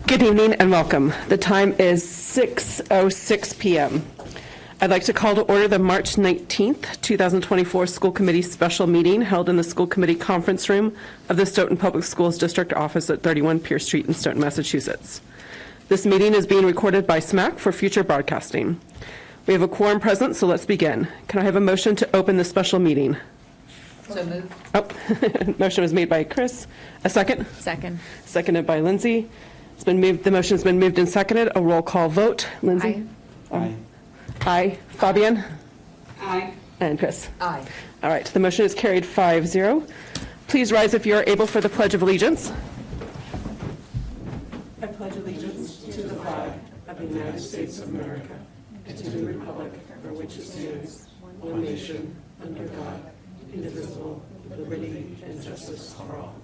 Good evening and welcome. The time is 6:06 p.m. I'd like to call to order the March 19th, 2024 School Committee special meeting held in the School Committee conference room of the Stoughton Public Schools District Office at 31 Pierce Street in Stoughton, Massachusetts. This meeting is being recorded by SMAC for future broadcasting. We have a quorum present, so let's begin. Can I have a motion to open the special meeting? So moved. Oh, motion was made by Chris. A second? Second. Seconded by Lindsay. It's been moved. The motion's been moved and seconded. A roll call vote. Lindsay? Aye. Aye. Fabian? Aye. And Chris? Aye. All right. The motion is carried 5-0. Please rise if you are able for the Pledge of Allegiance. I pledge allegiance to the flag of the United States of America and to the republic for which it stands, one nation, under God, indivisible, with liberty and justice for all.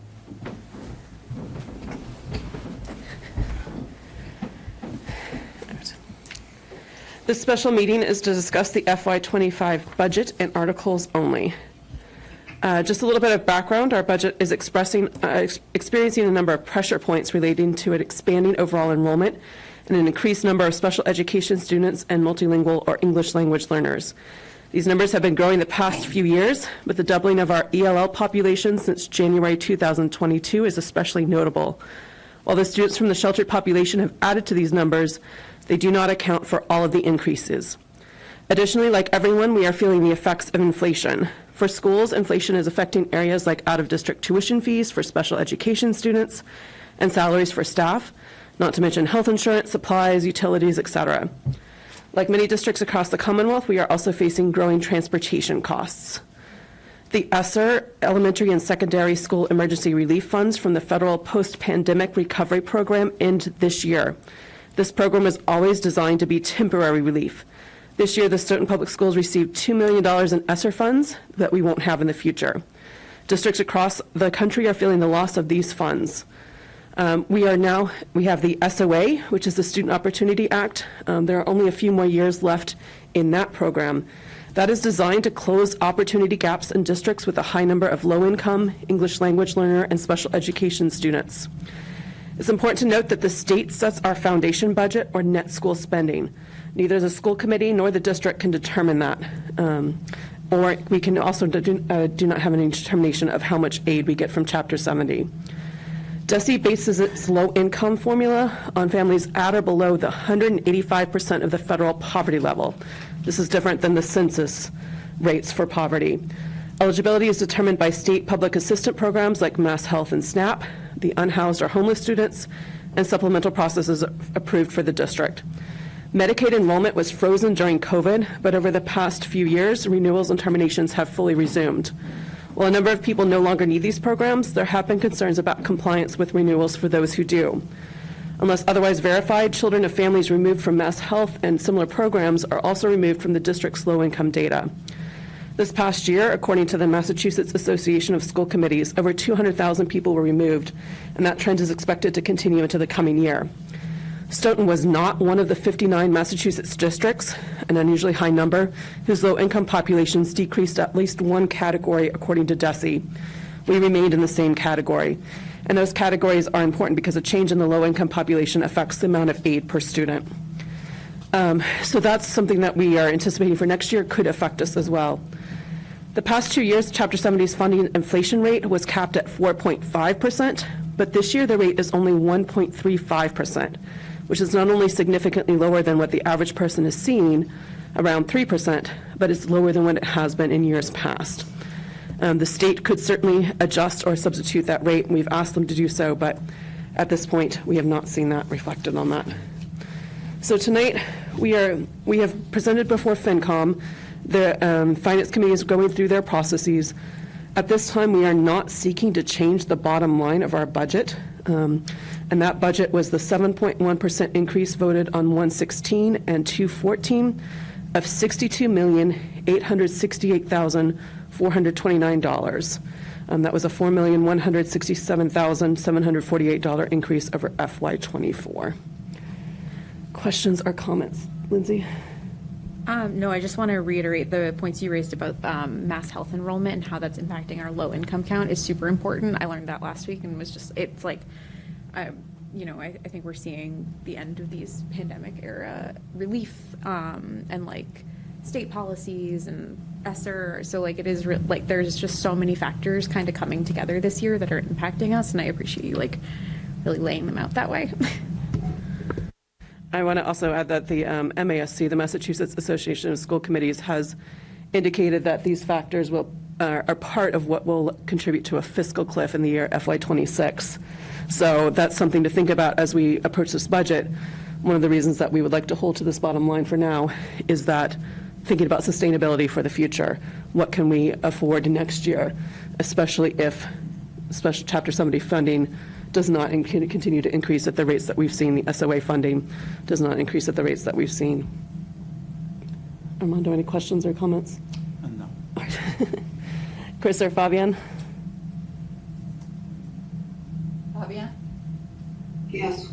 This special meeting is to discuss the FY25 budget and articles only. Just a little bit of background, our budget is experiencing a number of pressure points relating to an expanding overall enrollment and an increased number of special education students and multilingual or English language learners. These numbers have been growing the past few years, but the doubling of our ELL population since January 2022 is especially notable. While the students from the sheltered population have added to these numbers, they do not account for all of the increases. Additionally, like everyone, we are feeling the effects of inflation. For schools, inflation is affecting areas like out-of-district tuition fees for special education students and salaries for staff, not to mention health insurance, supplies, utilities, etc. Like many districts across the Commonwealth, we are also facing growing transportation costs. The ESSER, Elementary and Secondary School Emergency Relief Funds from the Federal Post-Pandemic Recovery Program end this year. This program is always designed to be temporary relief. This year, the Stoughton Public Schools received $2 million in ESSER funds that we won't have in the future. Districts across the country are feeling the loss of these funds. We have the SOA, which is the Student Opportunity Act. There are only a few more years left in that program. That is designed to close opportunity gaps in districts with a high number of low-income, English language learner, and special education students. It's important to note that the state sets our foundation budget or net school spending. Neither the school committee nor the district can determine that. Or we can also do not have any determination of how much aid we get from Chapter 70. DESE bases its low-income formula on families at or below the 185% of the federal poverty level. This is different than the census rates for poverty. Eligibility is determined by state public assistance programs like Mass Health and SNAP, the unhoused or homeless students, and supplemental processes approved for the district. Medicaid enrollment was frozen during COVID, but over the past few years, renewals and terminations have fully resumed. While a number of people no longer need these programs, there have been concerns about compliance with renewals for those who do. Unless otherwise verified, children of families removed from Mass Health and similar programs are also removed from the district's low-income data. This past year, according to the Massachusetts Association of School Committees, over 200,000 people were removed, and that trend is expected to continue into the coming year. Stoughton was not one of the 59 Massachusetts districts, an unusually high number, whose low-income populations decreased at least one category according to DESE. We remained in the same category. And those categories are important because a change in the low-income population affects the amount of aid per student. So that's something that we are anticipating for next year could affect us as well. The past 2 years, Chapter 70's funding inflation rate was capped at 4.5%, but this year the rate is only 1.35%, which is not only significantly lower than what the average person is seeing, around 3%, but it's lower than what it has been in years past. The state could certainly adjust or substitute that rate. We've asked them to do so, but at this point, we have not seen that reflected on that. So tonight, we have presented before FinCom. The Finance Committee is going through their processes. At this time, we are not seeking to change the bottom line of our budget. And that budget was the 7.1% increase voted on 116 and 214 of $62,868,429. That was a $4,167,748 increase over FY24. Questions or comments? Lindsay? No, I just want to reiterate the points you raised about Mass Health enrollment and how that's impacting our low income count is super important. I learned that last week and was just, it's like, I think we're seeing the end of these pandemic era relief and like state policies and ESSER. So like it is like there's just so many factors kind of coming together this year that are impacting us, and I appreciate you like really laying them out that way. I want to also add that the MASC, the Massachusetts Association of School Committees, has indicated that these factors are part of what will contribute to a fiscal cliff in the year FY26. So that's something to think about as we approach this budget. One of the reasons that we would like to hold to this bottom line for now is that thinking about sustainability for the future. What can we afford next year, especially if special Chapter 70 funding does not continue to increase at the rates that we've seen. The SOA funding does not increase at the rates that we've seen. Armando, any questions or comments? No. Chris or Fabian? Fabian? Yes,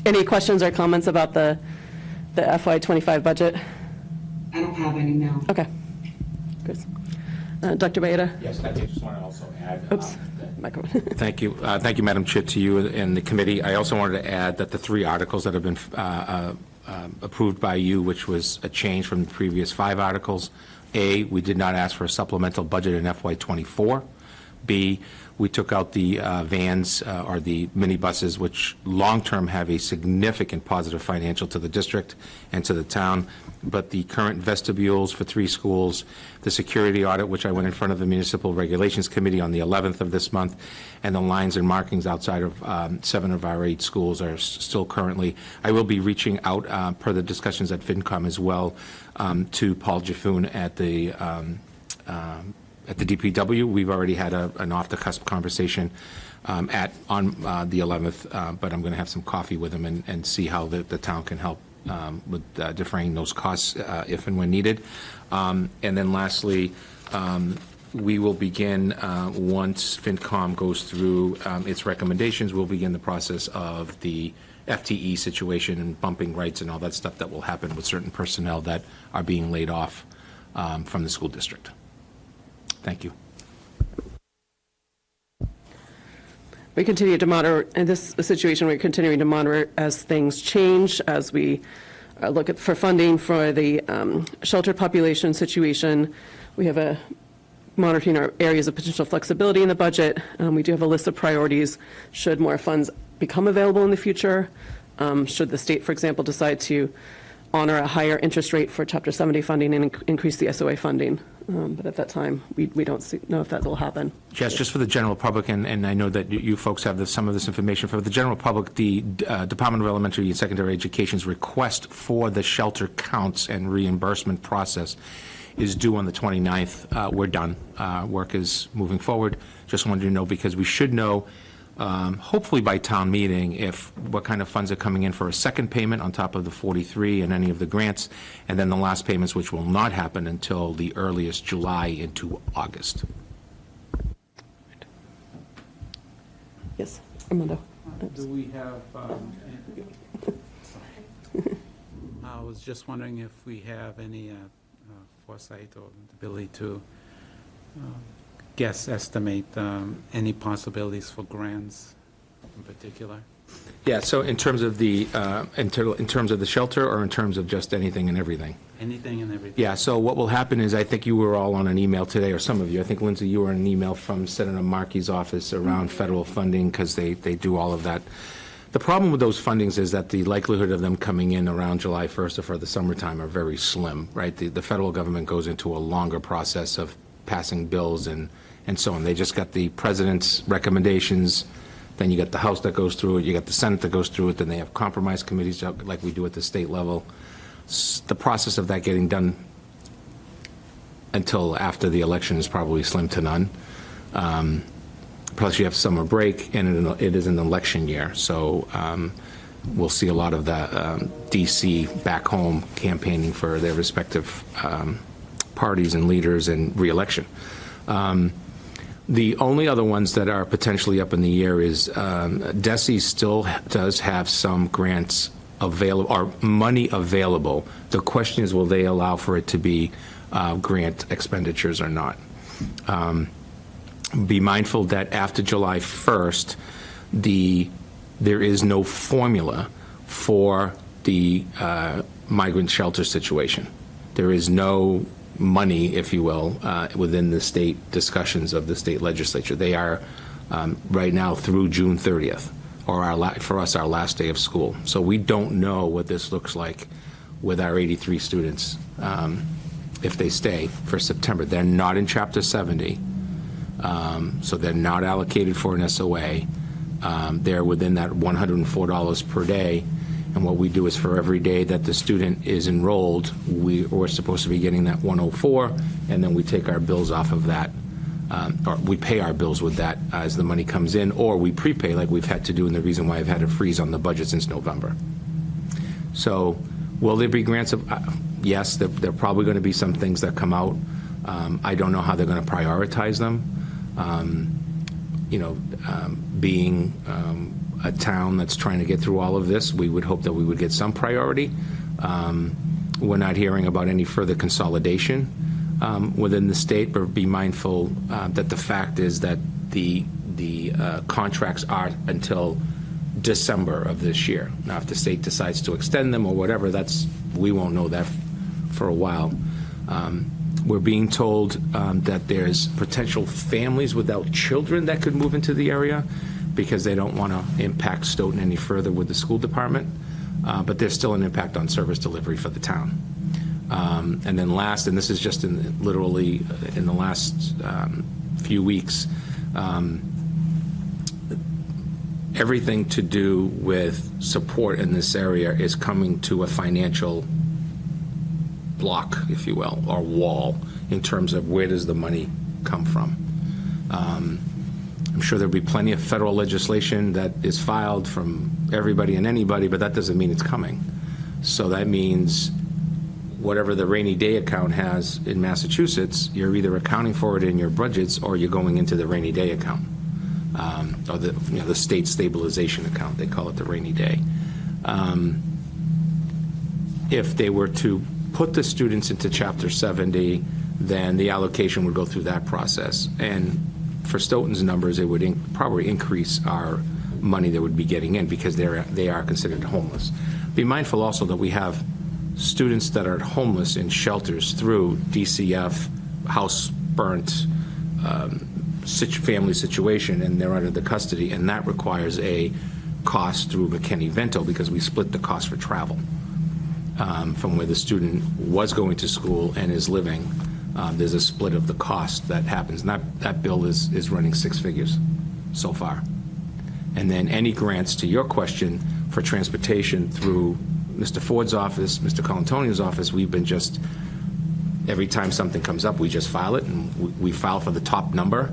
Any questions or comments about the FY25 budget? I don't have any now. Okay. Chris. Dr. Baeta? Yes, I just want to also add. Oops. Microphone. Thank you. Thank you, Madam Chair, to you and the committee. I also wanted to add that the 3 articles that have been approved by you, which was a change from the previous 5 articles. A, we did not ask for a supplemental budget in FY24. B, we took out the vans or the minibuses, which long-term have a significant positive financial to the district and to the town. But the current vestibules for 3 schools, the security audit, which I went in front of the Municipal Regulations Committee on the 11th of this month, and the lines and markings outside of 7 of our 8 schools are still currently. I will be reaching out per the discussions at FinCom as well to Paul Jaffoon at the DPW. We've already had an off-the-cusp conversation on the 11th, but I'm going to have some coffee with him and see how the town can help with defraying those costs if and when needed. And then lastly, we will begin, once FinCom goes through its recommendations, we'll begin the process of the FTE situation and bumping rights and all that stuff that will happen with certain personnel that are being laid off from the school district. Thank you. We continue to monitor, in this situation, we're continuing to monitor as things change, as we look for funding for the sheltered population situation. We have monitoring our areas of potential flexibility in the budget. We do have a list of priorities should more funds become available in the future. Should the state, for example, decide to honor a higher interest rate for Chapter 70 funding and increase the SOA funding. But at that time, we don't know if that will happen. Yes, just for the general public, and I know that you folks have some of this information. For the general public, the Department of Elementary and Secondary Education's request for the shelter counts and reimbursement process is due on the 29th. We're done. Work is moving forward. Just wanted you to know, because we should know, hopefully by town meeting, what kind of funds are coming in for a second payment on top of the 43 and any of the grants, and then the last payments, which will not happen until the earliest July into August. Yes, Armando. Do we have, I was just wondering if we have any foresight or ability to estimate any possibilities for grants in particular? Yeah, so in terms of the in terms of the shelter, or in terms of just anything and everything? Anything and everything. Yeah, so what will happen is, I think you were all on an email today, or some of you. I think, Lindsay, you were on an email from Senator Markey's office around federal funding, because they do all of that. The problem with those fundings is that the likelihood of them coming in around July 1st or for the summertime are very slim, right? The federal government goes into a longer process of passing bills and so on. They just got the president's recommendations, then you got the House that goes through it, you got the Senate that goes through it, then they have compromise committees like we do at the state level. The process of that getting done until after the election is probably slim to none. Plus you have summer break, and it is an election year, so we'll see a lot of the D.C. back home campaigning for their respective parties and leaders and re-election. The only other ones that are potentially up in the air is DESE still does have some grants available, or money available. The question is, will they allow for it to be grant expenditures or not? Be mindful that after July 1st, the there is no formula for the migrant shelter situation. There is no money, if you will, within the state discussions of the state legislature. They are right now through June 30th, or for us, our last day of school. So we don't know what this looks like with our 83 students if they stay for September. They're not in Chapter 70, so they're not allocated for an SOA. They're within that $104 per day. And what we do is for every day that the student is enrolled, we're supposed to be getting that 104, and then we take our bills off of that, or we pay our bills with that as the money comes in, or we prepay like we've had to do, and the reason why I've had a freeze on the budget since November. So will there be grants? Yes, there are probably going to be some things that come out. I don't know how they're going to prioritize them. Being a town that's trying to get through all of this, we would hope that we would get some priority. We're not hearing about any further consolidation within the state, but be mindful that the fact is that the contracts are until December of this year. Now, if the state decides to extend them or whatever, we won't know that for a while. We're being told that there's potential families without children that could move into the area because they don't want to impact Stoughton any further with the school department, but there's still an impact on service delivery for the town. And then last, and this is just literally in the last few weeks, everything to do with support in this area is coming to a financial block, if you will, or wall, in terms of where does the money come from. I'm sure there'll be plenty of federal legislation that is filed from everybody and anybody, but that doesn't mean it's coming. So that means whatever the rainy day account has in Massachusetts, you're either accounting for it in your budgets or you're going into the rainy day account, or the state stabilization account. They call it the rainy day. If they were to put the students into Chapter 70, then the allocation would go through that process. And for Stoughton's numbers, it would probably increase our money that would be getting in because they are considered homeless. Be mindful also that we have students that are homeless in shelters through DCF, house burnt, family situation, and they're under the custody, and that requires a cost through McKinney-Vento because we split the cost for travel. From where the student was going to school and is living, there's a split of the cost that happens. And that bill is running 6 figures so far. And then any grants, to your question, for transportation through Mr. Ford's office, Mr. Colantonio's office, we've been just, every time something comes up, we just file it, and we file for the top number.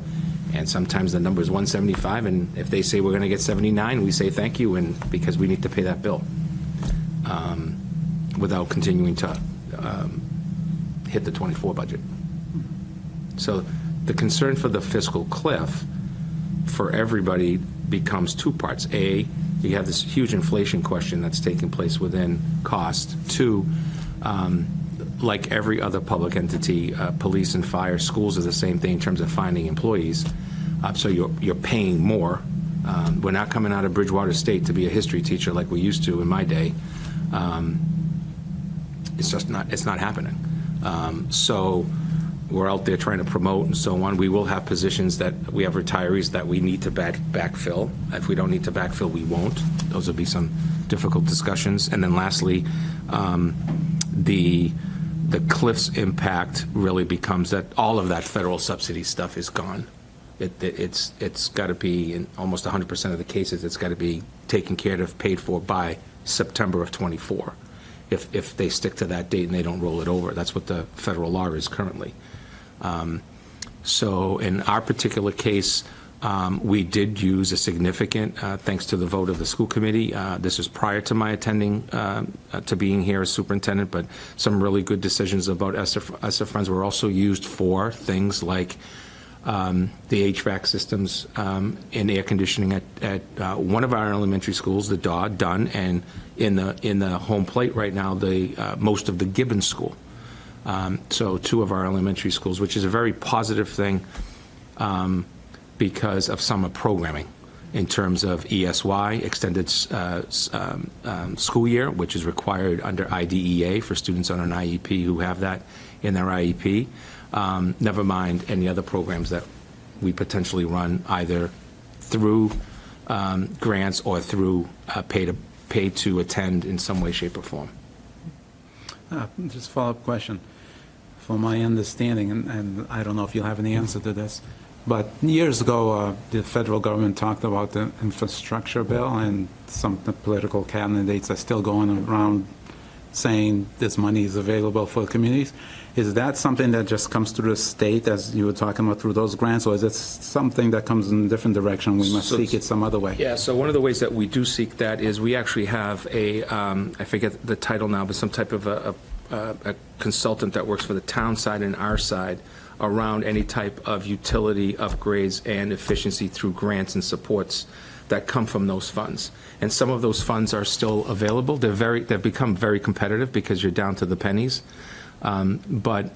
And sometimes the number is 175, and if they say we're going to get 79, we say thank you, and because we need to pay that bill. Without continuing to hit the 24 budget. So the concern for the fiscal cliff for everybody becomes two parts. A, you have this huge inflation question that's taking place within cost. Two, like every other public entity, police and fire, schools are the same thing in terms of finding employees. So you're paying more. We're not coming out of Bridgewater State to be a history teacher like we used to in my day. It's just not, it's not happening. So we're out there trying to promote and so on. We will have positions that we have retirees that we need to backfill. If we don't need to backfill, we won't. Those will be some difficult discussions. And then lastly, the cliff's impact really becomes that all of that federal subsidy stuff is gone. It's got to be, in almost 100% of the cases, it's got to be taken care of, paid for by September of '24. If they stick to that date and they don't roll it over. That's what the federal law is currently. So in our particular case, we did use a significant, thanks to the vote of the school committee, this was prior to my attending, to being here as superintendent, but some really good decisions about ESSER funds were also used for things like the HVAC systems and air conditioning at one of our elementary schools, the Dunn, and in the home plate right now, most of the Gibbons School. So two of our elementary schools, which is a very positive thing because of summer programming. in terms of ESY, extended school year, which is required under IDEA for students on an IEP who have that in their IEP. Never mind any other programs that we potentially run either through grants or through pay to attend in some way, shape, or form. Just follow-up question. From my understanding, and I don't know if you'll have any answer to this, but years ago, the federal government talked about the infrastructure bill, and some of the political candidates are still going around saying this money is available for communities. Is that something that just comes through the state, as you were talking about, through those grants, or is it something that comes in a different direction? We must seek it some other way? Yeah, so one of the ways that we do seek that is we actually have I forget the title now, but some type of a consultant that works for the town side and our side around any type of utility upgrades and efficiency through grants and supports that come from those funds. And some of those funds are still available. They've become very competitive because you're down to the pennies. But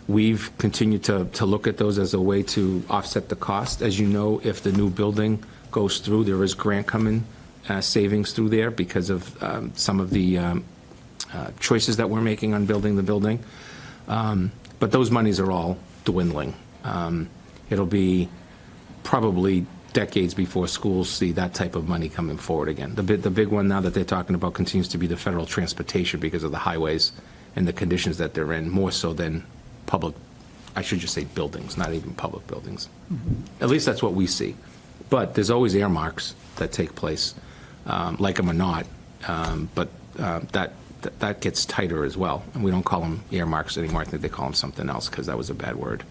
we've continued to look at those as a way to offset the cost. As you know, if the new building goes through, there is grant coming savings through there because of some of the choices that we're making on building the building. But those monies are all dwindling. It'll be probably decades before schools see that type of money coming forward again. The big one now that they're talking about continues to be the federal transportation because of the highways and the conditions that they're in, more so than public, I should just say buildings, not even public buildings. At least that's what we see. But there's always earmarks that take place, like them or not, but that gets tighter as well. And we don't call them earmarks anymore. I think they call them something else because that was a bad word.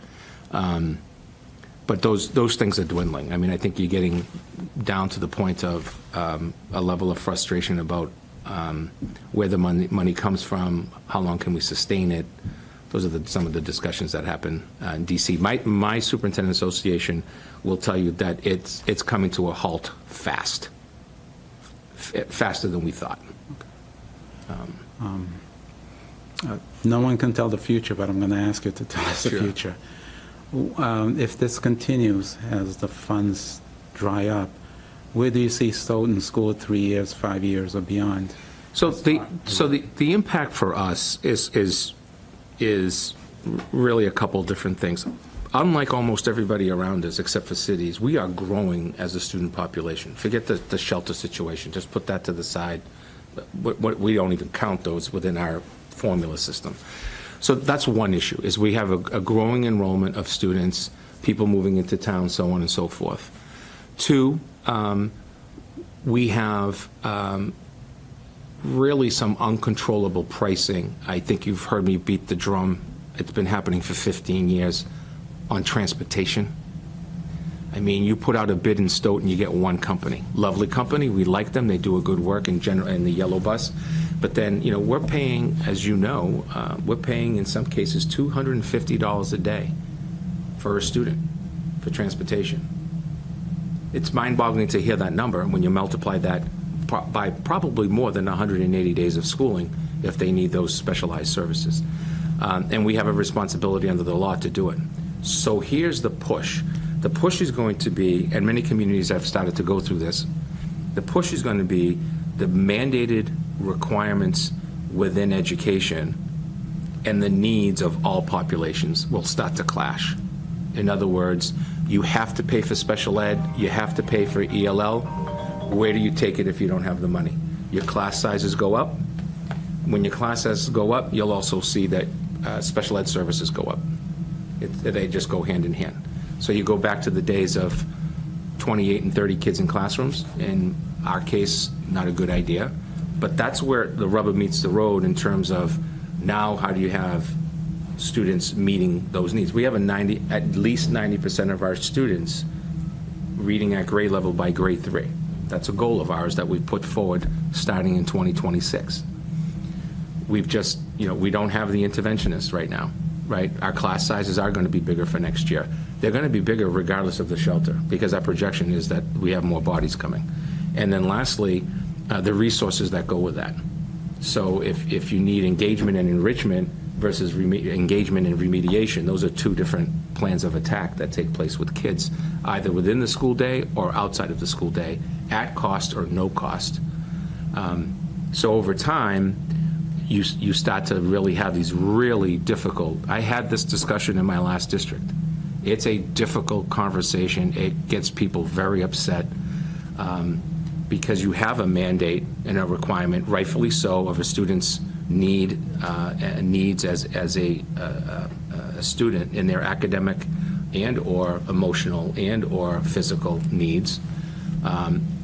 But those things are dwindling. I mean, I think you're getting down to the point of a level of frustration about where the money comes from, how long can we sustain it. Those are some of the discussions that happen in D.C. My superintendent association will tell you that it's coming to a halt fast, faster than we thought. No one can tell the future, but I'm going to ask you to tell us the Sure. future. If this continues as the funds dry up, where do you see Stoughton School 3 years, 5 years, or beyond? So the impact for us is really a couple different things. Unlike almost everybody around us, except for cities, we are growing as a student population. Forget the shelter situation. Just put that to the side. We don't even count those within our formula system. So that's one issue, is we have a growing enrollment of students, people moving into town, so on and so forth. Two, we have really some uncontrollable pricing. I think you've heard me beat the drum. It's been happening for 15 years on transportation. I mean, you put out a bid in Stoughton, you get one company. Lovely company, we like them, they do a good work in the yellow bus. But then, we're paying, as you know, we're paying in some cases $250 a day for a student for transportation. It's mind-boggling to hear that number when you multiply that by probably more than 180 days of schooling if they need those specialized services. And we have a responsibility under the law to do it. So here's the push. The push is going to be, and many communities have started to go through this, the push is going to be the mandated requirements within education and the needs of all populations will start to clash. In other words, you have to pay for special ed, you have to pay for ELL. Where do you take it if you don't have the money? Your class sizes go up. When your class sizes go up, you'll also see that special ed services go up. They just go hand in hand. So you go back to the days of 28 and 30 kids in classrooms. In our case, not a good idea. But that's where the rubber meets the road in terms of now how do you have students meeting those needs. We have at least 90% of our students reading at grade level by grade 3. That's a goal of ours that we put forward starting in 2026. We've just, we don't have the interventionists right now, right? Our class sizes are going to be bigger for next year. They're going to be bigger regardless of the shelter because our projection is that we have more bodies coming. And then lastly, the resources that go with that. So if you need engagement and enrichment versus engagement and remediation. Those are two different plans of attack that take place with kids, either within the school day or outside of the school day, at cost or no cost. So over time, you start to really have these really difficult, I had this discussion in my last district. It's a difficult conversation. It gets people very upset because you have a mandate and a requirement, rightfully so, of a student's needs as a student in their academic and or emotional and or physical needs.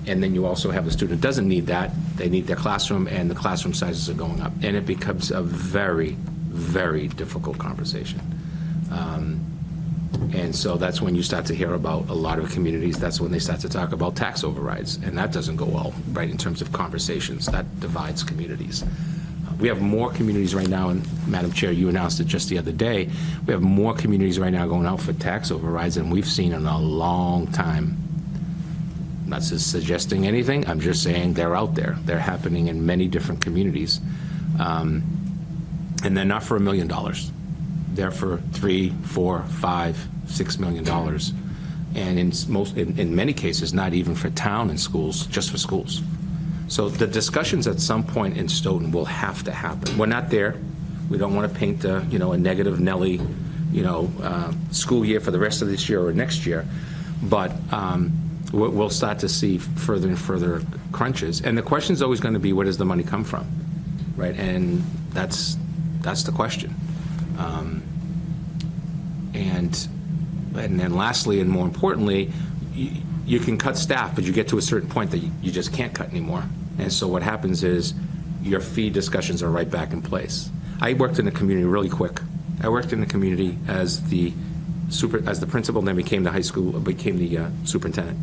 And then you also have a student who doesn't need that. They need their classroom, and the classroom sizes are going up. And it becomes a very, very difficult conversation. And so that's when you start to hear about a lot of communities, that's when they start to talk about tax overrides. And that doesn't go well, right, in terms of conversations. That divides communities. We have more communities right now, and Madam Chair, you announced it just the other day, we have more communities right now going out for tax overrides than we've seen in a long time. I'm not suggesting anything, I'm just saying they're out there. They're happening in many different communities. And they're not for $1 million. They're for $3, $4, $5, $6 million. And in many cases, not even for town and schools, just for schools. So the discussions at some point in Stoughton will have to happen. We're not there. We don't want to paint a negative Nelly, school year for the rest of this year or next year. But we'll start to see further and further crunches. And the question is always going to be, where does the money come from, right? And that's the question. And then lastly, and more importantly, you can cut staff, but you get to a certain point that you just can't cut anymore. And so what happens is your fee discussions are right back in place. I worked in the community really quick. I worked in the community as the principal, and then became the superintendent.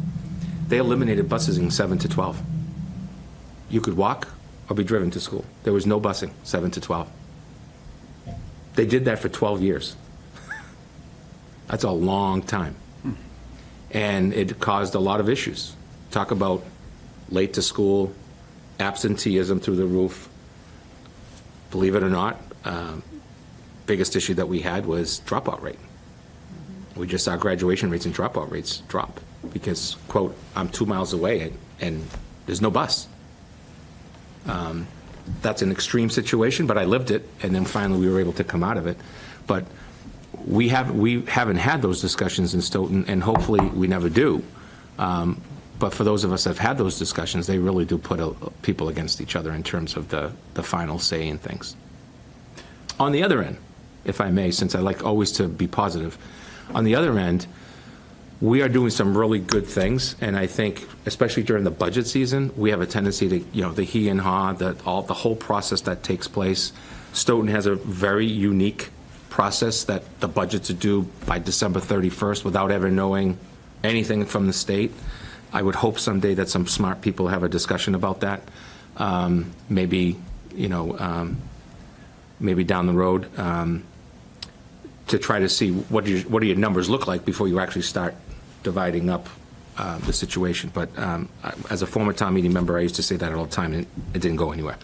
They eliminated busing 7 to 12. You could walk or be driven to school. There was no busing 7 to 12. They did that for 12 years. That's a long time. And it caused a lot of issues. Talk about late to school, absenteeism through the roof. Believe it or not, biggest issue that we had was dropout rate. We just saw graduation rates and dropout rates drop because, quote, I'm 2 miles away and there's no bus. That's an extreme situation, but I lived it, and then finally we were able to come out of it. But we haven't had those discussions in Stoughton, and hopefully we never do. But for those of us that have had those discussions, they really do put people against each other in terms of the final say in things. On the other end, if I may, since I like always to be positive, on the other end, we are doing some really good things, and I think, especially during the budget season, we have a tendency to, the he and ha, the whole process that takes place. Stoughton has a very unique process that the budgets are due by December 31st without ever knowing anything from the state. I would hope someday that some smart people have a discussion about that. Maybe down the road to try to see what do your numbers look like before you actually start dividing up the situation. But as a former town meeting member, I used to say that all the time, and it didn't go anywhere.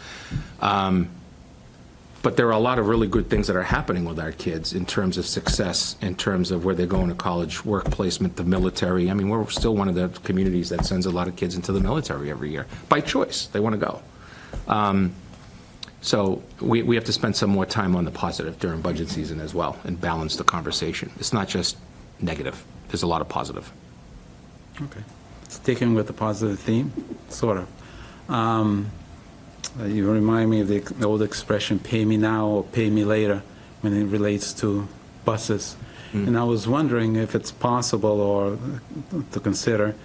But there are a lot of really good things that are happening with our kids in terms of success, in terms of where they're going to college, work placement, the military. I mean, we're still one of the communities that sends a lot of kids into the military every year. By choice, they want to go. So we have to spend some more time on the positive during budget season as well and balance the conversation. It's not just negative. There's a lot of positive. Okay. Sticking with the positive theme, sort of. You remind me of the old expression, pay me now or pay me later, when it relates to buses. And I was wondering if it's possible or to consider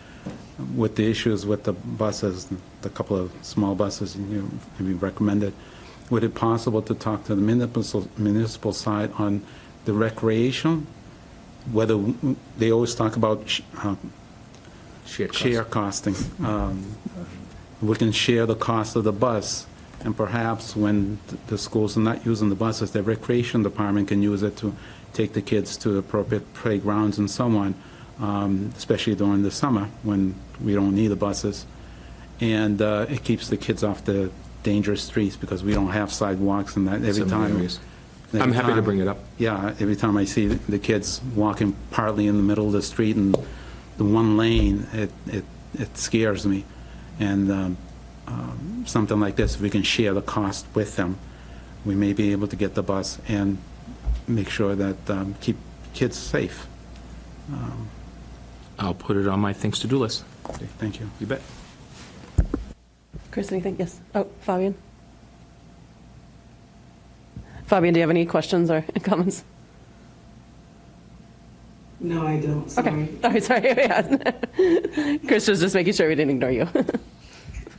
with the issues with the buses, the couple of small buses you recommended, would it possible to talk to the municipal side on the recreation, whether they always talk about share costing. We can share the cost of the bus, and perhaps when the schools are not using the buses, the recreation department can use it to take the kids to appropriate playgrounds and so on, especially during the summer when we don't need the buses. And it keeps the kids off the dangerous streets because we don't have sidewalks and that every Some time. areas. I'm happy to bring it up. Yeah, every time I see the kids walking partly in the middle of the street and the one lane, it scares me. And something like this, if we can share the cost with them, we may be able to get the bus and make sure that keep kids safe. I'll put it on my things to-do list. Okay, thank you. You bet. Chris, anything? Yes. Oh, Fabian? Fabian, do you have any questions or comments? No, I don't, sorry. Okay. All right, sorry. Yeah. Chris was just making sure we didn't ignore you.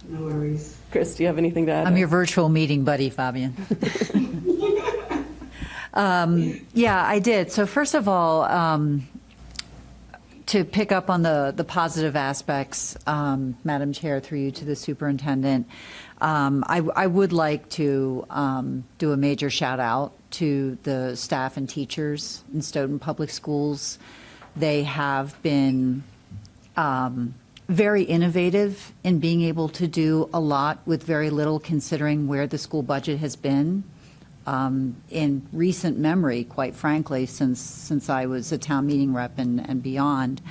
No worries. Chris, do you have anything to add? I'm your virtual meeting buddy, Fabian. Yeah, I did. So first of all, to pick up on the positive aspects, Madam Chair, through you to the superintendent, I would like to do a major shout out to the staff and teachers in Stoughton Public Schools. They have been very innovative in being able to do a lot with very little, considering where the school budget has been in recent memory, quite frankly, since I was a town meeting rep and beyond.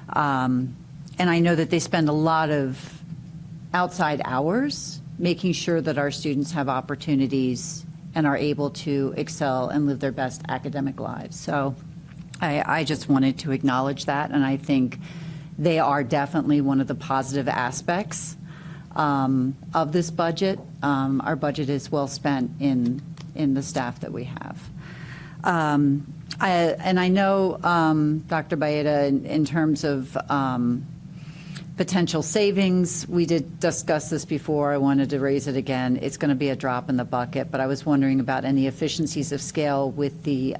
And I know that they spend a lot of outside hours making sure that our students have opportunities and are able to excel and live their best academic lives. So I just wanted to acknowledge that, and I think they are definitely one of the positive aspects of this budget. Our budget is well spent in the staff that we have. I know, Dr. Baeta, in terms of potential savings, we did discuss this before. I wanted to raise it again. It's going to be a drop in the bucket, but I was wondering about any efficiencies of scale with the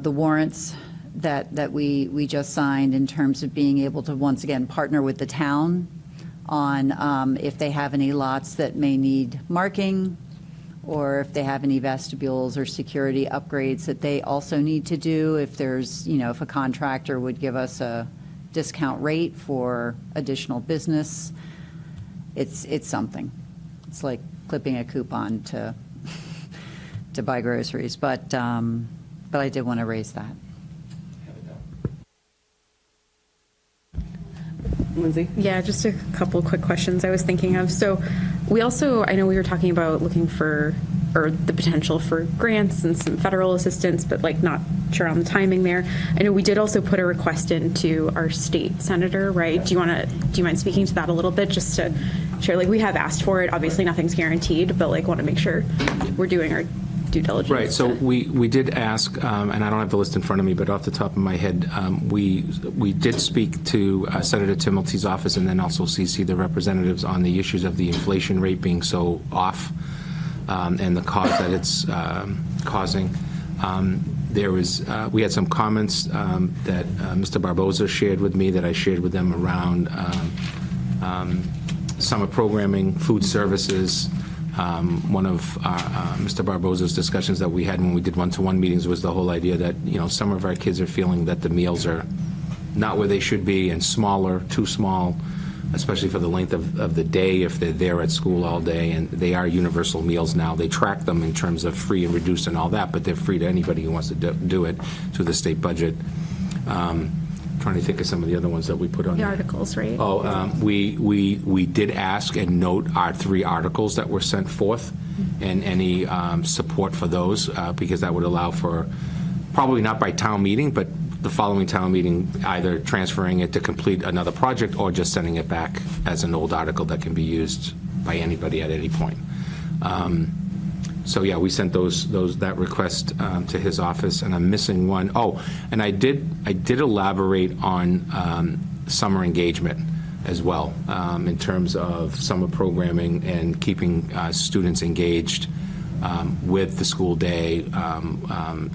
warrants that we just signed, in terms of being able to once again partner with the town on if they have any lots that may need marking, or if they have any vestibules or security upgrades that they also need to do. If there's, if a contractor would give us a discount rate for additional business, it's something. It's like clipping a coupon to buy groceries, but I did want to raise that. Lindsay? Yeah, just a couple quick questions I was thinking of. So we also, I know we were talking about looking for, or the potential for grants and some federal assistance, but like not sure on the timing there. I know we did also put a request into our state senator, right? Do you mind speaking to that a little bit, just to share, like we have asked for it, obviously nothing's guaranteed, but like want to make sure we're doing our due diligence. Right, so we did ask, and I don't have the list in front of me, but off the top of my head, we did speak to Senator Timilty's office, and then also CC the representatives on the issues of the inflation rate being so off, and the cause that it's causing. We had some comments that Mr. Barboza shared with me, that I shared with them around summer programming, food services. One of Mr. Barboza's discussions that we had when we did one-to-one meetings was the whole idea that, some of our kids are feeling that the meals are not where they should be, and smaller, too small, especially for the length of the day if they're there at school all day. And they are universal meals now. They track them in terms of free and reduced and all that, but they're free to anybody who wants to do it through the state budget. Trying to think of some of the other ones that we put on The there. articles, right? We did ask and note our 3 articles that were sent forth, and any support for those, because that would allow for, probably not by town meeting, but the following town meeting, either transferring it to complete another project or just sending it back as an old article that can be used by anybody at any point. So yeah, we sent that request to his office, and I'm missing one. Oh, and I did elaborate on summer engagement as well, in terms of summer programming and keeping students engaged with the school day,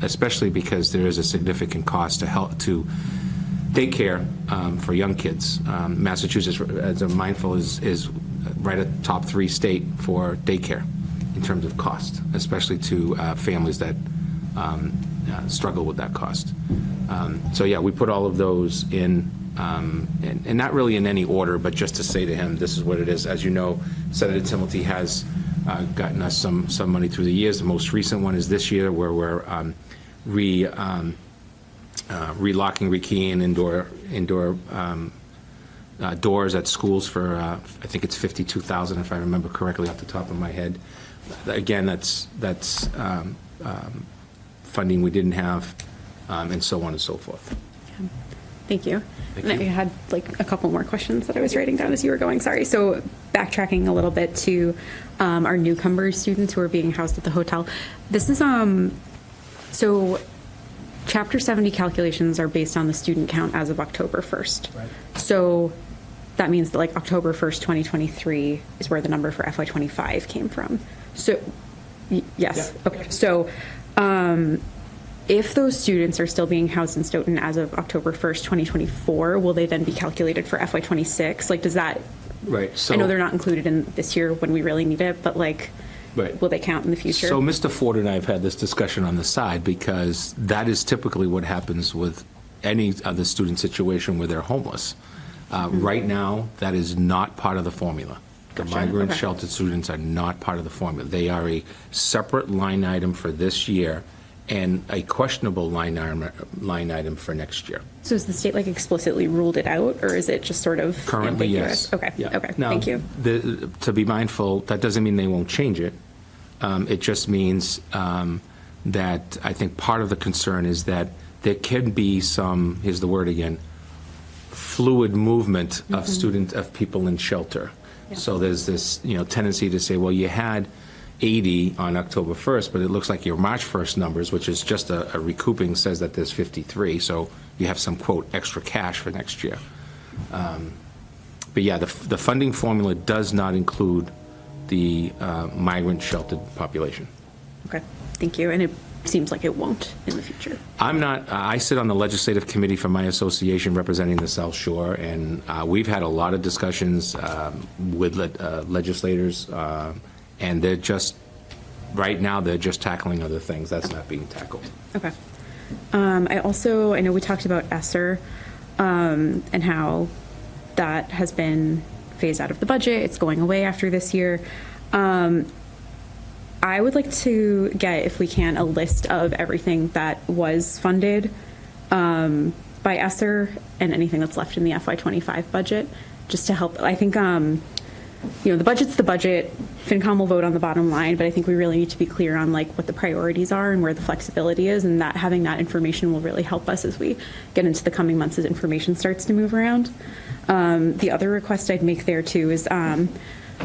especially because there is a significant cost to daycare for young kids. Massachusetts, as I'm mindful, is right at top 3 state for daycare in terms of cost, especially to families that struggle with that cost. So yeah, we put all of those in, and not really in any order, but just to say to him, this is what it is. As you know, Senator Timilty has gotten us some money through the years. The most recent one is this year, where we're relocking, rekeying indoor doors at schools for, I think it's $52,000, if I remember correctly off the top of my head. Again, that's funding we didn't have, and so on and so forth. Thank you. Thank And you. I had like a couple more questions that I was writing down as you were going. Sorry. So backtracking a little bit to our newcomer students who are being housed at the hotel. This is so Chapter 70 calculations are based on the student count as of October 1st. Right. So that means that like October 1st, 2023 is where the number for FY25 came from. So yes. Yeah. Okay. So if those students are still being housed in Stoughton as of October 1st, 2024, will they then be calculated for FY26? Like, does that, Right. So I know they're not included in this year when we really need it, but like, Right. will they count in the future? So Mr. Ford and I have had this discussion on the side, because that is typically what happens with any other student situation where they're homeless. Right now, that is not part of the formula. The Gotcha. migrant Okay. sheltered students are not part of the formula. They are a separate line item for this year and a questionable line item for next year. So is the state like explicitly ruled it out, or is it just sort of Currently, ambiguous? yes. Okay, Yeah. okay, Now, thank you. To be mindful, that doesn't mean they won't change it. It just means that I think part of the concern is that there can be some, here's the word again, fluid movement of people in shelter. So there's this, tendency to say, well, you had 80 on October 1st, but it looks like your March 1st numbers, which is just a recouping, says that there's 53, so you have some, quote, extra cash for next year. But yeah, the funding formula does not include the migrant sheltered population. Okay, thank you. And it seems like it won't in the future. I sit on the legislative committee for my association representing the South Shore, and we've had a lot of discussions with legislators, and they're just, right now, they're just tackling other things. That's not being tackled. Okay. I know we talked about ESSER and how that has been phased out of the budget. It's going away after this year. I would like to get, if we can, a list of everything that was funded by ESSER and anything that's left in the FY25 budget, just to help. I think, the budget's the budget. FinCom will vote on the bottom line, but I think we really need to be clear on like what the priorities are and where the flexibility is, and that having that information will really help us as we get into the coming months as information starts to move around. The other request I'd make there too is,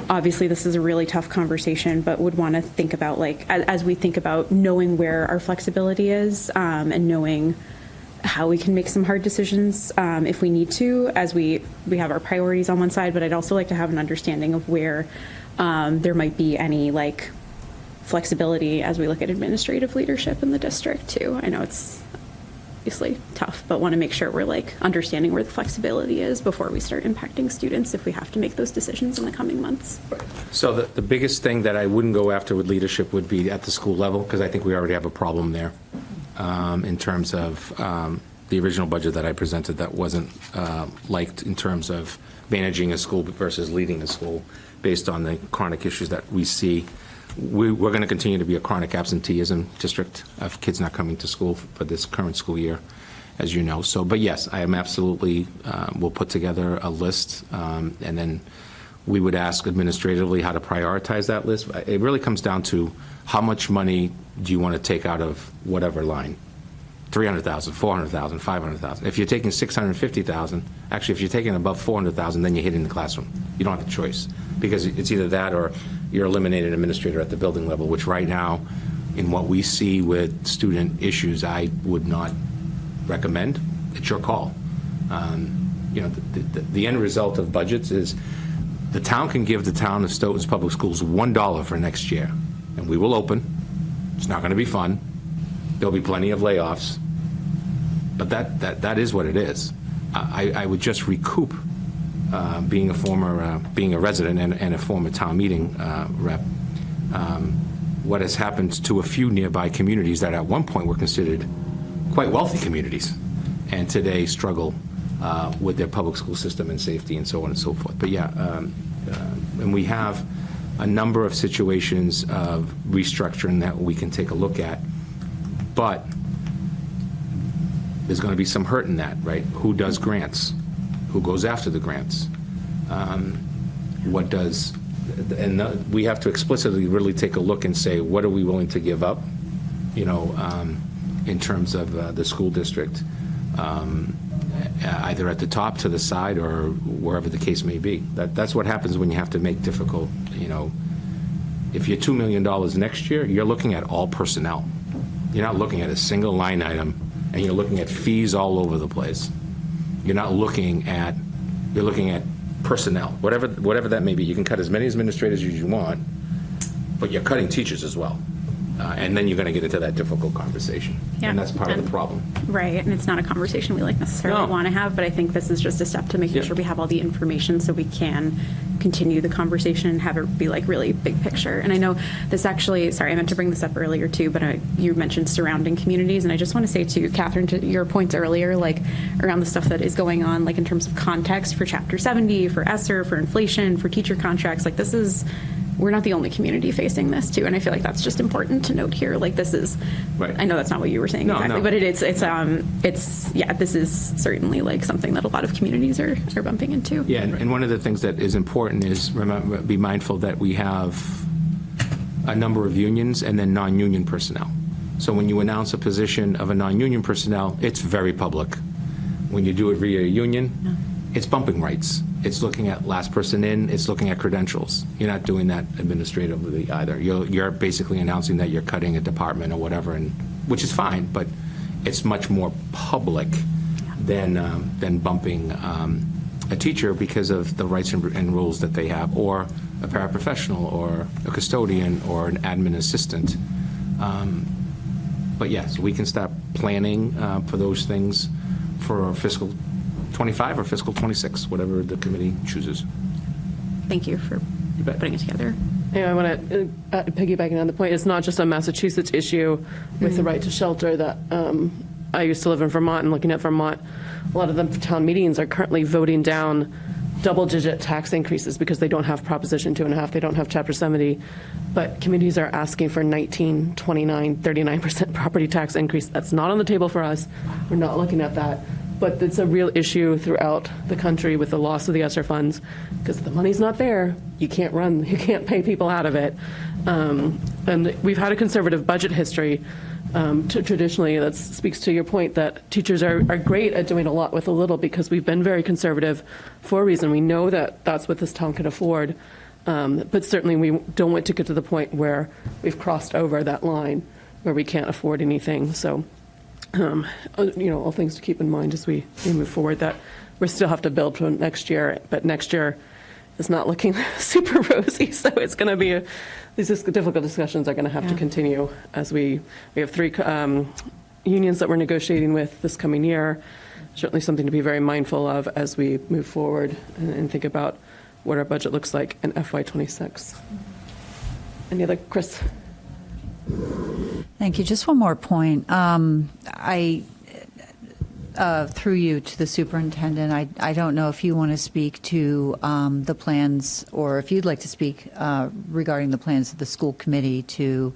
obviously this is a really tough conversation, but would want to think about like, as we think about knowing where our flexibility is, and knowing how we can make some hard decisions if we need to, as we have our priorities on one side, but I'd also like to have an understanding of where there might be any like flexibility as we look at administrative leadership in the district too. I know it's obviously tough, but want to make sure we're like understanding where the flexibility is before we start impacting students if we have to make those decisions in the coming months. So the biggest thing that I wouldn't go after with leadership would be at the school level, because I think we already have a problem there in terms of the original budget that I presented that wasn't liked in terms of managing a school versus leading a school based on the chronic issues that we see. We're going to continue to be a chronic absenteeism district of kids not coming to school for this current school year, as you know. So, but yes, I am absolutely, we'll put together a list, and then we would ask administratively how to prioritize that list. It really comes down to how much money do you want to take out of whatever line? 300,000, 400,000, 500,000. If you're taking 650,000, actually, if you're taking above 400,000, then you're hitting the classroom. You don't have a choice, because it's either that or you're eliminating an administrator at the building level, which right now, in what we see with student issues, I would not recommend. It's your call. The end result of budgets is the town can give the town of Stoughton's public schools $1 for next year, and we will open. It's not going to be fun. There'll be plenty of layoffs, but that is what it is. I would just recoup, being a resident and a former town meeting rep, what has happened to a few nearby communities that at one point were considered quite wealthy communities, and today struggle with their public school system and safety and so on and so forth. But yeah, and we have a number of situations of restructuring that we can take a look at, but there's going to be some hurt in that, right? Who does grants? Who goes after the grants? What does, and we have to explicitly really take a look and say, what are we willing to give up, in terms of the school district, either at the top, to the side, or wherever the case may be. That's what happens when you have to make difficult, if you're $2 million next year, you're looking at all personnel. You're not looking at a single line item, and you're looking at fees all over the place. You're looking at personnel, whatever that may be. You can cut as many administrators as you want, but you're cutting teachers as well. And then you're going to get into that difficult conversation. Yeah. And that's part of the problem. Right, and it's not a conversation we necessarily No. want to have, but I think this is just a step to making Yeah. sure we have all the information so we can continue the conversation and have it be really big picture. And I know this actually, sorry, I meant to bring this up earlier too, but you mentioned surrounding communities, and I just want to say to Catherine, to your points earlier, around the stuff that is going on, in terms of context for Chapter 70, for ESSER, for inflation, for teacher contracts, we're not the only community facing this too, and I feel like that's just important to note here. This is, Right. I know that's not what you were saying No, exactly, no. but this is certainly something that a lot of communities are bumping into. Yeah, and one of the things that is important is be mindful that we have a number of unions and then non-union personnel. So when you announce a position of a non-union personnel, it's very public. When you do it via a union, it's bumping rights. It's looking at last person in, it's looking at credentials. You're not doing that administratively either. You're basically announcing that you're cutting a department or whatever, which is fine, but it's much more public than bumping a teacher because of the rights and rules that they have, or a paraprofessional, or a custodian, or an admin assistant. But yes, we can start planning for those things for fiscal 25 or fiscal 26, whatever the committee chooses. Thank you for bet. putting it together. I want to piggybacking on the point, it's not just a Massachusetts issue with the right to shelter that I used to live in Vermont, and looking at Vermont, a lot of the town meetings are currently voting down double-digit tax increases because they don't have Proposition 2.5, they don't have Chapter 70, but communities are asking for 19, 29, 39% property tax increase. That's not on the table for us. We're not looking at that. But it's a real issue throughout the country with the loss of the ESSER funds, because if the money's not there, you can't pay people out of it. And we've had a conservative budget history. Traditionally, that speaks to your point that teachers are great at doing a lot with a little, because we've been very conservative for a reason. We know that that's what this town can afford. But certainly we don't want to get to the point where we've crossed over that line where we can't afford anything. So all things to keep in mind as we move forward, that we still have to build for next year, but next year is not looking super rosy. So it's going to be these difficult discussions are going to have to continue as we have 3 unions that we're negotiating with this coming year. Certainly something to be very mindful of as we move forward and think about what our budget looks like in FY26. Any other, Chris? Thank you. Just one more point. Through you to the superintendent, I don't know if you want to speak to the plans, or if you'd like to speak regarding the plans of the school committee to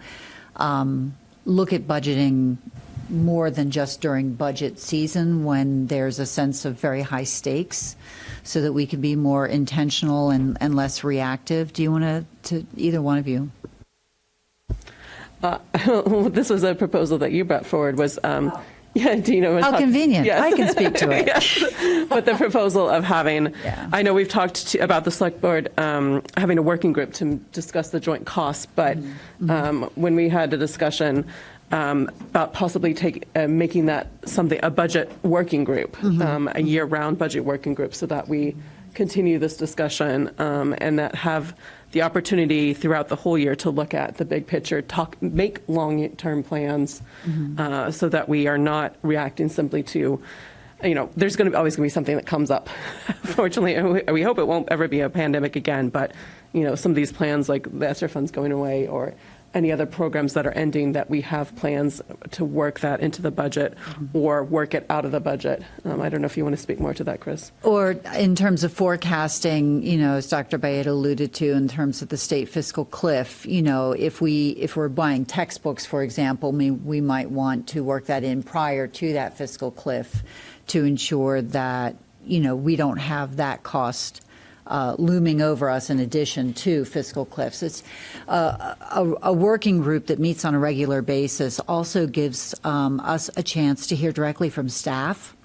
look at budgeting more than just during budget season, when there's a sense of very high stakes, so that we can be more intentional and less reactive. Do you want to either one of you? This was a proposal that you brought forward, was, yeah, Dina. How convenient. Yes. I can speak to it. Yes. But the proposal of having, I know we've talked about the select board having a working group to discuss the joint costs, but when we had a discussion about possibly making that a budget working group, a year-round budget working group, so that we continue this discussion and that have the opportunity throughout the whole year to look at the big picture, make long-term plans, so that we are not reacting simply to, there's always going to be something that comes up. Fortunately, we hope it won't ever be a pandemic again, but, some of these plans like the ESSER funds going away, or any other programs that are ending, that we have plans to work that into the budget or work it out of the budget. I don't know if you want to speak more to that, Chris. Or in terms of forecasting, as Dr. Bayet alluded to, in terms of the state fiscal cliff, if we're buying textbooks, for example, we might want to work that in prior to that fiscal cliff to ensure that, we don't have that cost looming over us in addition to fiscal cliffs. It's a working group that meets on a regular basis also gives us a chance to hear directly from staff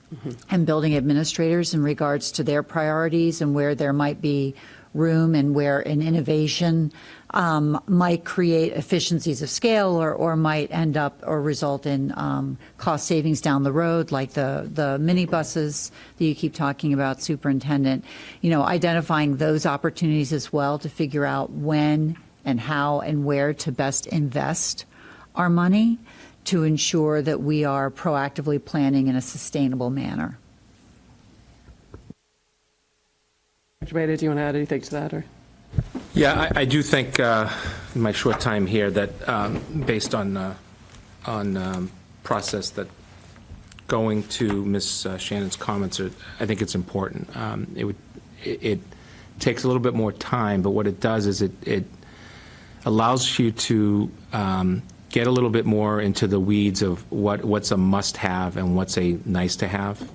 and building administrators in regards to their priorities and where there might be room and where an innovation might create efficiencies of scale or might end up or result in cost savings down the road, like the minibuses that you keep talking about, Superintendent. Identifying those opportunities as well to figure out when and how and where to best invest our money to ensure that we are proactively planning in a sustainable manner. Dr. Beda, do you want to add anything to that? Or? Yeah, I do think, in my short time here, that based on process, that going to Ms. Shannon's comments, I think it's important. It takes a little bit more time, but what it does is it allows you to get a little bit more into the weeds of what's a must-have and what's a nice-to-have.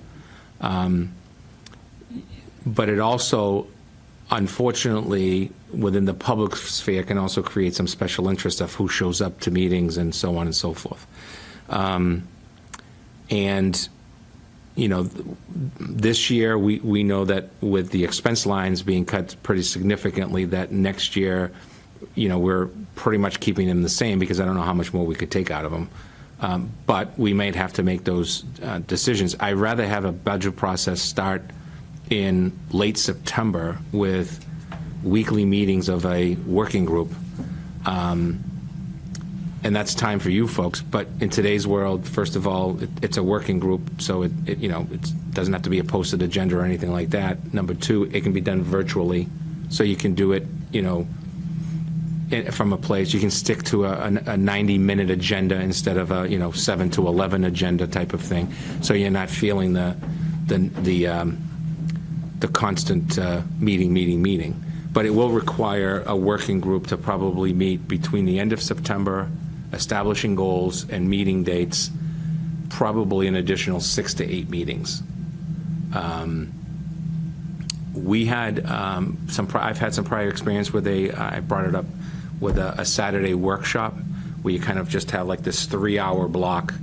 But it also, unfortunately, within the public sphere, can also create some special interest of who shows up to meetings and so on and so forth. This year, we know that with the expense lines being cut pretty significantly, that next year, we're pretty much keeping them the same because I don't know how much more we could take out of them. But we might have to make those decisions. I'd rather have a budget process start in late September with weekly meetings of a working group. And that's time for you folks. But in today's world, first of all, it's a working group, so it doesn't have to be a posted agenda or anything like that. Number two, it can be done virtually, so you can do it, from a place. You can stick to a 90-minute agenda instead of a 7 to 11 agenda type of thing. So you're not feeling the constant meeting. But it will require a working group to probably meet between the end of September, establishing goals and meeting dates, probably an additional 6 to 8 meetings. We had I've had some prior experience with I brought it up with a Saturday workshop where you kind of just have like this 3-hour block,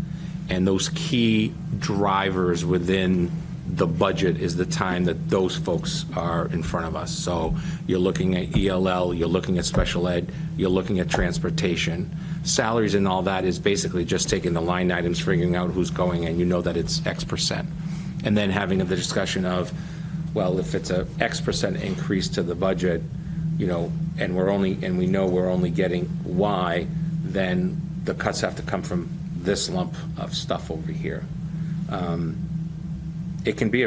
and those key drivers within the budget is the time that those folks are in front of us. So you're looking at ELL, you're looking at special ed, you're looking at transportation. Salaries and all that is basically just taking the line items, figuring out who's going, and that it's X percent. And then having the discussion of, well, if it's a X percent increase to the budget, and we know we're only getting Y, then the cuts have to come from this lump of stuff over here. It can be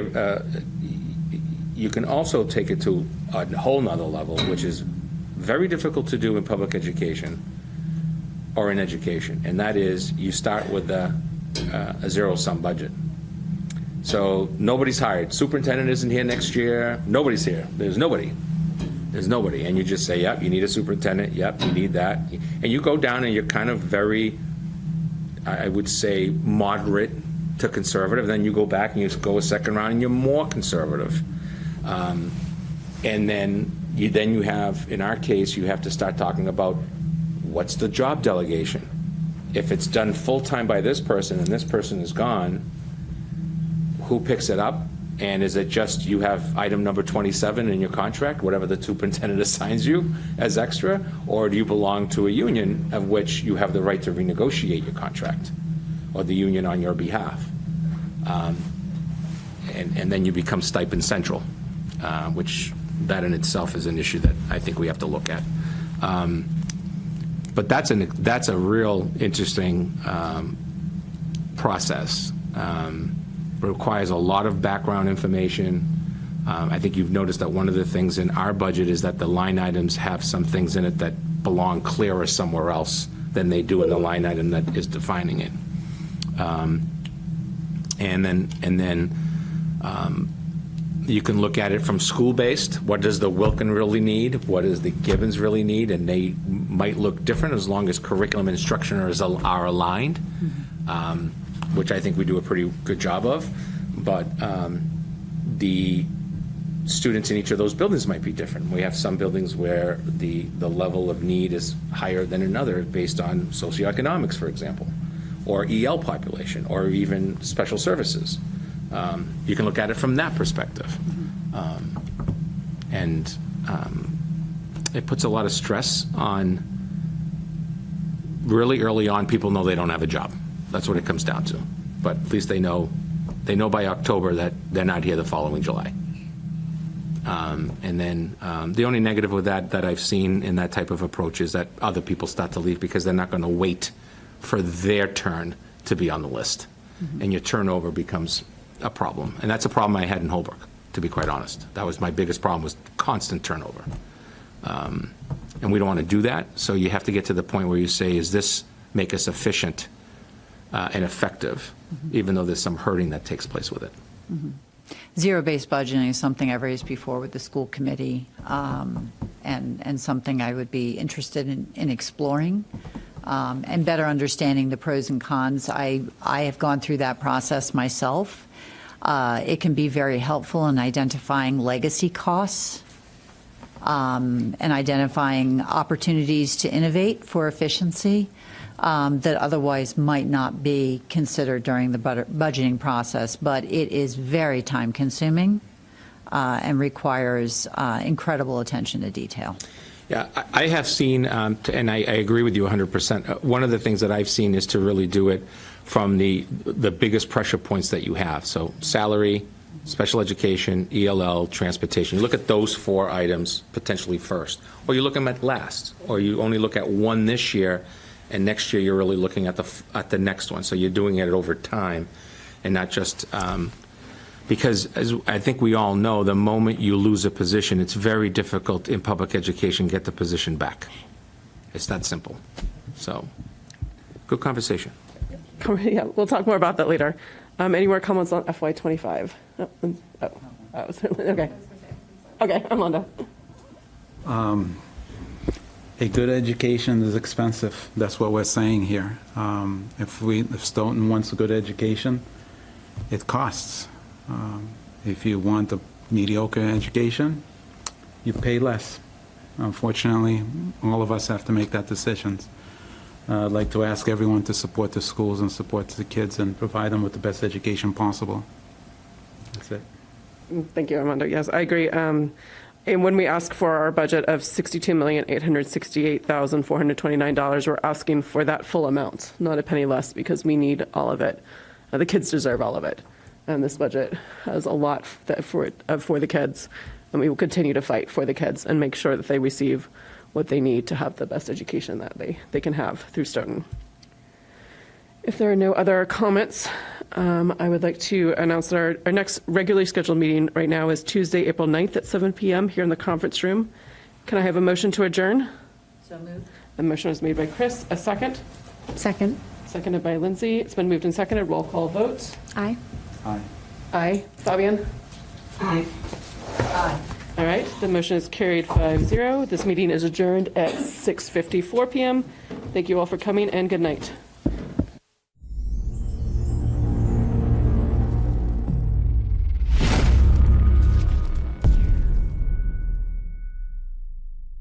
you can also take it to a whole nother level, which is very difficult to do in public education or in education, and that is you start with a zero-sum budget. So nobody's hired. Superintendent isn't here next year. Nobody's here. There's nobody. And you just say, yep, you need a superintendent. Yep, you need that. And you go down and you're kind of very, I would say, moderate to conservative. Then you go back and you go a second round and you're more conservative. And then you have, in our case, you have to start talking about what's the job delegation. If it's done full-time by this person and this person is gone, who picks it up? And is it just you have item number 27 in your contract, whatever the superintendent assigns you as extra, or do you belong to a union of which you have the right to renegotiate your contract, or the union on your behalf? And then you become stipend central, which that in itself is an issue that I think we have to look at. But that's a real interesting process. It requires a lot of background information. I think you've noticed that one of the things in our budget is that the line items have some things in it that belong clearer somewhere else than they do in the line item that is defining it. And then you can look at it from school-based. What does the Wilkin really need? What does the Gibbons really need? And they might look different as long as curriculum and instruction are aligned, which I think we do a pretty good job of. But the students in each of those buildings might be different. We have some buildings where the level of need is higher than another based on socioeconomics, for example, or EL population, or even special services. You can look at it from that perspective. And it puts a lot of stress on, really early on, people know they don't have a job. That's what it comes down to. But at least they know by October that they're not here the following July. And then the only negative with that I've seen in that type of approach is that other people start to leave because they're not going to wait for their turn to be on the list. And your turnover becomes a problem. And that's a problem I had in Holbrook, to be quite honest. That was my biggest problem, was constant turnover. And we don't want to do that. So you have to get to the point where you say, is this make us efficient and effective, even though there's some hurting that takes place with it. Zero-based budgeting is something I've raised before with the school committee, and something I would be interested in exploring, and better understanding the pros and cons. I have gone through that process myself. It can be very helpful in identifying legacy costs, and identifying opportunities to innovate for efficiency that otherwise might not be considered during the budgeting process. But it is very time-consuming and requires incredible attention to detail. Yeah, I have seen, and I agree with you 100%. One of the things that I've seen is to really do it from the biggest pressure points that you have. So salary, special education, ELL, transportation. You look at those 4 items potentially first, or you look at them at last, or you only look at one this year, and next year you're really looking at the next one. So you're doing it over time, and not just because, as I think we all know, the moment you lose a position, it's very difficult in public education to get the position back. It's that simple. So, good conversation. Yeah, we'll talk more about that later. Any more comments on FY25? Certainly, okay. Okay, Armando. A good education is expensive. That's what we're saying here. If Stoughton wants a good education, it costs. If you want a mediocre education, you pay less. Unfortunately, all of us have to make that decision. I'd like to ask everyone to support the schools and support the kids and provide them with the best education possible. That's it. Thank you, Armando. Yes, I agree. And when we ask for our budget of $62,868,429, we're asking for that full amount, not a penny less, because we need all of it. The kids deserve all of it. And this budget has a lot for the kids. And we will continue to fight for the kids and make sure that they receive what they need to have the best education that they can have through Stoughton. If there are no other comments, I would like to announce that our next regularly scheduled meeting right now is Tuesday, April 9th at 7 p.m. here in the conference room. Can I have a motion to adjourn? So moved. A motion was made by Chris. A second? Second. Seconded by Lindsay. It's been moved and seconded. Roll call vote. Aye. Aye. Aye. Fabian? Aye. All right. The motion is carried 5-0. This meeting is adjourned at 6:54 p.m. Thank you all for coming, and good night.